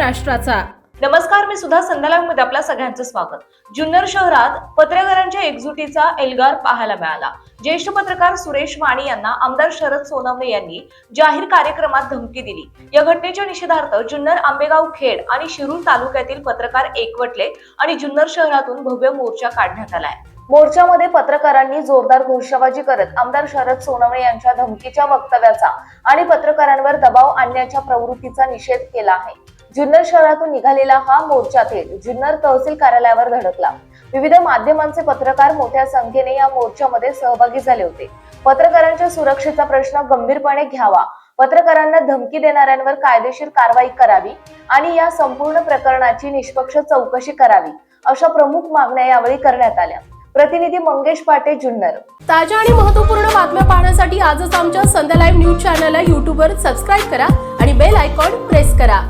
महाराष्ट्राचा। नमस्कार, मी सुद्धा संध्याकाळमध्ये आपल्या सगळ्यांचं स्वागत। जुन्नर शहरात पत्रकारांच्या एकजुटीचा एल्गार पाहायला मिळाला। ज्येष्ठ पत्रकार सुरेश वाणी यांना आमदार शरद सोनवणे यांनी जाहीर कार्यक्रमात धमकी दिली। या घटनेच्या निषेधार्थ जुन्नर, आंबेगाव, खेड आणि शिरूर तालुक्यातील पत्रकार एकवटले आणि जुन्नर शहरातून भव्य मोर्चा काढण्यात आलाय। मोर्चामध्ये पत्रकारांनी जोरदार घोषणाबाजी करत आमदार शरद सोनवणे यांच्या धमकीच्या वक्तव्याचा आणि पत्रकारांवर दबाव आणण्याच्या प्रवृत्तीचा निषेध केला आहे। जुन्नर शहरातून निघालेला हा मोर्चा थेट जुन्नर तहसील कार्यालयावर धडकला। विविध माध्यमांचे पत्रकार मोठ्या संख्येने या मोर्चामध्ये सहभागी झाले होते। पत्रकारांच्या सुरक्षेचा प्रश्न गंभीरपणे घ्यावा, पत्रकारांना धमकी देणाऱ्यांवर कायदेशीर कारवाई करावी आणि या संपूर्ण प्रकरणाची निष्पक्ष चौकशी करावी, अशा प्रमुख मागण्या यावेळी करण्यात आल्या। प्रतिनिधी मंगेश पाटे, जुन्नर। ताज्या आणि महत्त्वपूर्ण बातम्या पाहण्यासाठी आजच आमच्या संध्या लाईव्ह न्यूज चॅनलला YouTube वर सबस्क्राईब करा आणि बेल आयकॉन प्रेस करा।